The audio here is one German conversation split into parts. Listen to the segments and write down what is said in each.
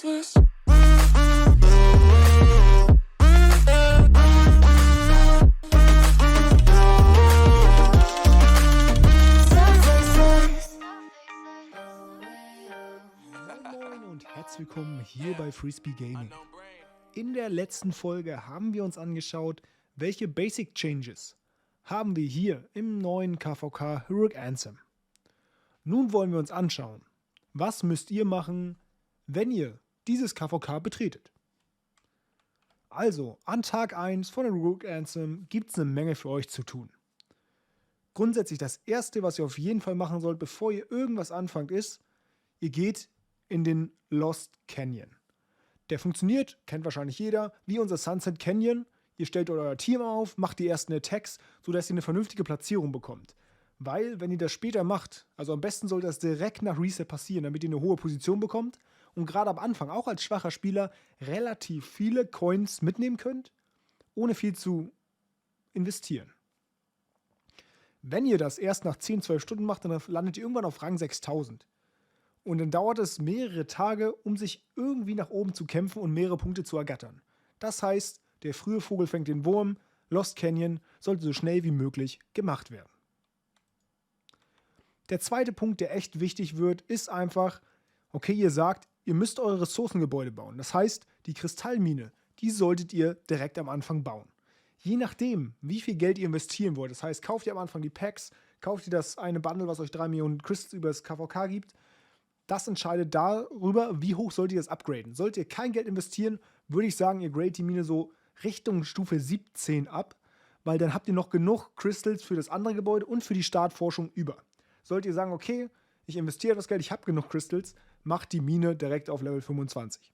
useless. Moin und herzlich willkommen hier bei Frisbee Gaming. In der letzten Folge haben wir uns angeschaut, welche Basic Changes haben wir hier im neuen KVK Heroic Anthem. Nun wollen wir uns anschauen, was müsst ihr machen, wenn ihr dieses KVK betretet. Also, an Tag 1 von Heroic Anthem gibt es eine Menge für euch zu tun. Grundsätzlich das erste, was ihr auf jeden Fall machen sollt, bevor ihr irgendwas anfangt, ist, ihr geht in den Lost Canyon. Der funktioniert, kennt wahrscheinlich jeder, wie unser Sunset Canyon. Ihr stellt euer Team auf, macht die ersten Attacks, sodass ihr eine vernünftige Platzierung bekommt. Weil, wenn ihr das später macht, also am besten sollte das direkt nach Reset passieren, damit ihr eine hohe Position bekommt und gerade am Anfang, auch als schwacher Spieler, relativ viele Coins mitnehmen könnt, ohne viel zu investieren. Wenn ihr das erst nach 10, 12 Stunden macht, dann landet ihr irgendwann auf Rang 6000. Und dann dauert es mehrere Tage, um sich irgendwie nach oben zu kämpfen und mehrere Punkte zu ergattern. Das heißt, der frühe Vogel fängt den Wurm, Lost Canyon sollte so schnell wie möglich gemacht werden. Der zweite Punkt, der echt wichtig wird, ist einfach, okay, ihr sagt, ihr müsst eure Ressourcengebäude bauen. Das heißt, die Kristallmine, die solltet ihr direkt am Anfang bauen. Je nachdem, wie viel Geld ihr investieren wollt, das heißt, kauft ihr am Anfang die Packs, kauft ihr das eine Bundle, was euch 3 Millionen Crystals über das KVK gibt, das entscheidet darüber, wie hoch sollt ihr das upgraden. Sollt ihr kein Geld investieren, würde ich sagen, ihr gradet die Mine so Richtung Stufe 17 ab, weil dann habt ihr noch genug Crystals für das andere Gebäude und für die Startforschung über. Sollt ihr sagen, okay, ich investiere das Geld, ich habe genug Crystals, macht die Mine direkt auf Level 25.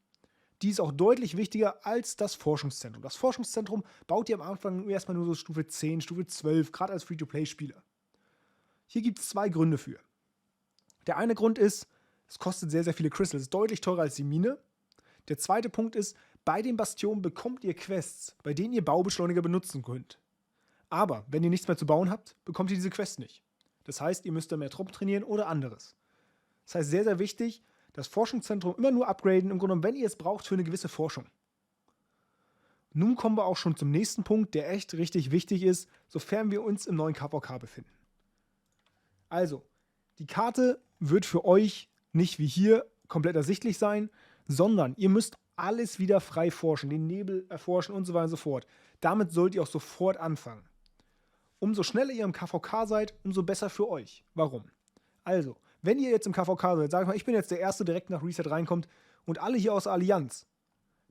Die ist auch deutlich wichtiger als das Forschungszentrum. Das Forschungszentrum baut ihr am Anfang erstmal nur so Stufe 10, Stufe 12, gerade als Free-to-Play-Spieler. Hier gibt es 2 Gründe für. Der eine Grund ist, es kostet sehr, sehr viele Crystals, ist deutlich teurer als die Mine. Der zweite Punkt ist, bei den Bastionen bekommt ihr Quests, bei denen ihr Baubeschleuniger benutzen könnt. Aber wenn ihr nichts mehr zu bauen habt, bekommt ihr diese Quests nicht. Das heißt, ihr müsst da mehr Truppen trainieren oder anderes. Das heißt, sehr, sehr wichtig, das Forschungszentrum immer nur upgraden, im Grunde genommen, wenn ihr es braucht für eine gewisse Forschung. Nun kommen wir auch schon zum nächsten Punkt, der echt richtig wichtig ist, sofern wir uns im neuen KVK befinden. Also, die Karte wird für euch nicht wie hier komplett ersichtlich sein, sondern ihr müsst alles wieder frei forschen, den Nebel erforschen und so weiter und so fort. Damit sollt ihr auch sofort anfangen. Umso schneller ihr im KVK seid, umso besser für euch. Warum? Also, wenn ihr jetzt im KVK seid, sag ich mal, ich bin jetzt der Erste, der direkt nach Reset reinkommt und alle hier aus der Allianz,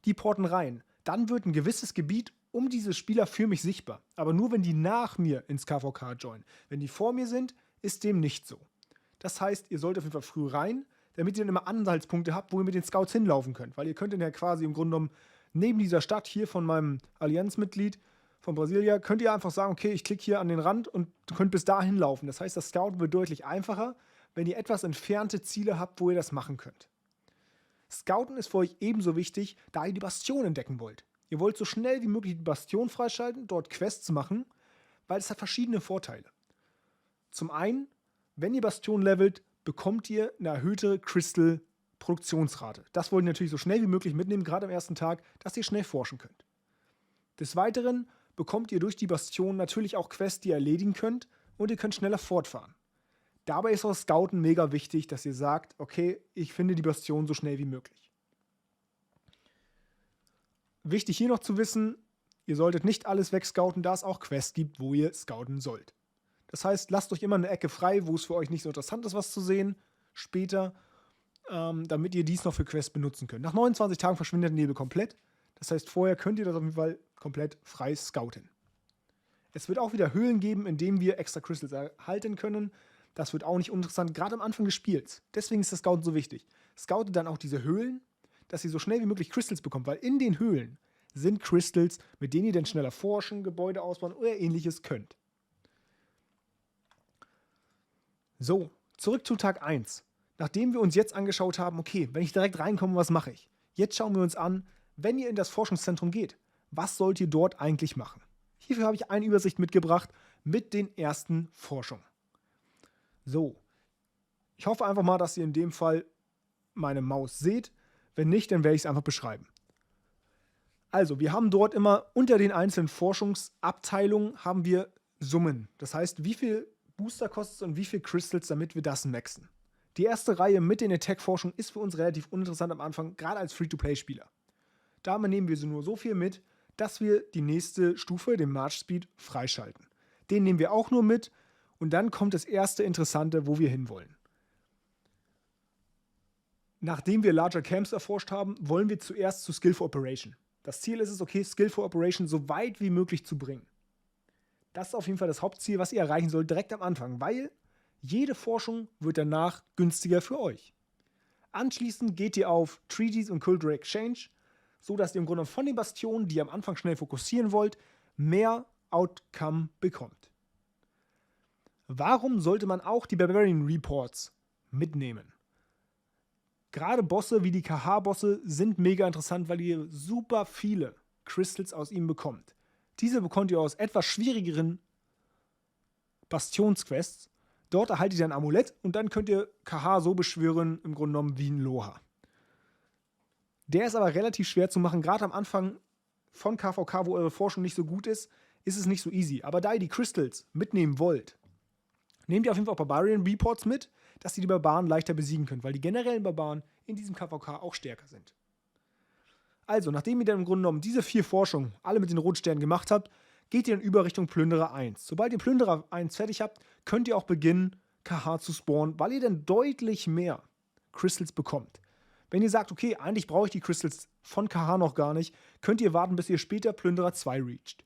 die porten rein, dann wird ein gewisses Gebiet um diese Spieler für mich sichtbar. Aber nur, wenn die nach mir ins KVK joinen. Wenn die vor mir sind, ist dem nicht so. Das heißt, ihr sollt auf jeden Fall früh rein, damit ihr dann immer Anhaltspunkte habt, wo ihr mit den Scouts hinlaufen könnt. Weil ihr könnt dann ja quasi im Grunde genommen neben dieser Stadt hier von meinem Allianzmitglied von Brasilia, könnt ihr einfach sagen, okay, ich klicke hier an den Rand und könnt bis dahin laufen. Das heißt, das Scouten wird deutlich einfacher, wenn ihr etwas entfernte Ziele habt, wo ihr das machen könnt. Scouten ist für euch ebenso wichtig, da ihr die Bastion entdecken wollt. Ihr wollt so schnell wie möglich die Bastion freischalten, dort Quests machen, weil es hat verschiedene Vorteile. Zum einen, wenn ihr Bastion levelt, bekommt ihr eine erhöhte Crystal-Produktionsrate. Das wollt ihr natürlich so schnell wie möglich mitnehmen, gerade am ersten Tag, dass ihr schnell forschen könnt. Des Weiteren bekommt ihr durch die Bastion natürlich auch Quests, die ihr erledigen könnt und ihr könnt schneller fortfahren. Dabei ist auch Scouten mega wichtig, dass ihr sagt, okay, ich finde die Bastion so schnell wie möglich. Wichtig hier noch zu wissen, ihr solltet nicht alles wegscouten, da es auch Quests gibt, wo ihr scouten sollt. Das heißt, lasst euch immer eine Ecke frei, wo es für euch nicht so interessant ist, was zu sehen, später, damit ihr dies noch für Quests benutzen könnt. Nach 29 Tagen verschwindet der Nebel komplett. Das heißt, vorher könnt ihr das auf jeden Fall komplett frei scouten. Es wird auch wieder Höhlen geben, in denen wir extra Crystals erhalten können. Das wird auch nicht uninteressant, gerade am Anfang des Spiels. Deswegen ist das Scouten so wichtig. Scoutet dann auch diese Höhlen, dass ihr so schnell wie möglich Crystals bekommt, weil in den Höhlen sind Crystals, mit denen ihr dann schneller forschen, Gebäude ausbauen oder ähnliches könnt. So, zurück zu Tag 1. Nachdem wir uns jetzt angeschaut haben, okay, wenn ich direkt reinkomme, was mache ich? Jetzt schauen wir uns an, wenn ihr in das Forschungszentrum geht, was sollt ihr dort eigentlich machen? Hierfür habe ich eine Übersicht mitgebracht mit den ersten Forschungen. So, ich hoffe einfach mal, dass ihr in dem Fall meine Maus seht. Wenn nicht, dann werde ich es einfach beschreiben. Also, wir haben dort immer unter den einzelnen Forschungsabteilungen haben wir Summen. Das heißt, wie viel Booster kostet es und wie viel Crystals, damit wir das maxen. Die erste Reihe mit den Attack-Forschungen ist für uns relativ uninteressant am Anfang, gerade als Free-to-Play-Spieler. Damit nehmen wir nur so viel mit, dass wir die nächste Stufe, den March Speed, freischalten. Den nehmen wir auch nur mit und dann kommt das erste Interessante, wo wir hinwollen. Nachdem wir Larger Camps erforscht haben, wollen wir zuerst zu Skill for Operation. Das Ziel ist es, okay, Skill for Operation so weit wie möglich zu bringen. Das ist auf jeden Fall das Hauptziel, was ihr erreichen sollt, direkt am Anfang, weil jede Forschung wird danach günstiger für euch. Anschließend geht ihr auf Treaties und Cultural Exchange, so dass ihr im Grunde von den Bastionen, die ihr am Anfang schnell fokussieren wollt, mehr Outcome bekommt. Warum sollte man auch die Barbarian Reports mitnehmen? Gerade Bosse wie die KH-Bosse sind mega interessant, weil ihr super viele Crystals aus ihnen bekommt. Diese bekommt ihr aus etwas schwierigeren Bastionsquests. Dort erhaltet ihr ein Amulett und dann könnt ihr KH so beschwören, im Grunde genommen wie ein Loha. Der ist aber relativ schwer zu machen, gerade am Anfang von KVK, wo eure Forschung nicht so gut ist es nicht so easy. Aber da ihr die Crystals mitnehmen wollt, nehmt ihr auf jeden Fall auch Barbarian Reports mit, dass ihr die Barbaren leichter besiegen könnt, weil die generellen Barbaren in diesem KVK auch stärker sind. Also, nachdem ihr dann im Grunde genommen diese 4 Forschungen alle mit den Rotsternen gemacht habt, geht ihr dann über Richtung Plünderer 1. Sobald ihr Plünderer 1 fertig habt, könnt ihr auch beginnen, KH zu spawnen, weil ihr dann deutlich mehr Crystals bekommt. Wenn ihr sagt, okay, eigentlich brauche ich die Crystals von KH noch gar nicht, könnt ihr warten, bis ihr später Plünderer 2 reacht.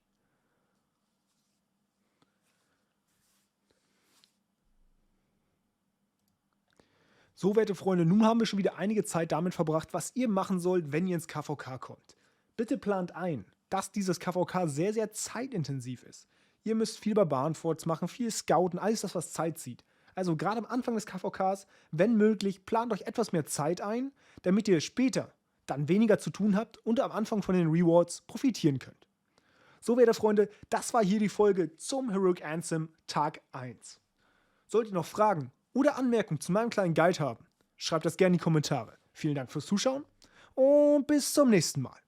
So, werte Freunde, nun haben wir schon wieder einige Zeit damit verbracht, was ihr machen sollt, wenn ihr ins KVK kommt. Bitte plant ein, dass dieses KVK sehr, sehr zeitintensiv ist. Ihr müsst viel Barbarenforts machen, viel Scouten, alles das, was Zeit zieht. Also gerade am Anfang des KVKs, wenn möglich, plant euch etwas mehr Zeit ein, damit ihr später dann weniger zu tun habt und am Anfang von den Rewards profitieren könnt. So, werte Freunde, das war hier die Folge zum Heroic Anthem Tag 1. Solltet ihr noch Fragen oder Anmerkungen zu meinem kleinen Guide haben, schreibt das gerne in die Kommentare. Vielen Dank fürs Zuschauen und bis zum nächsten Mal.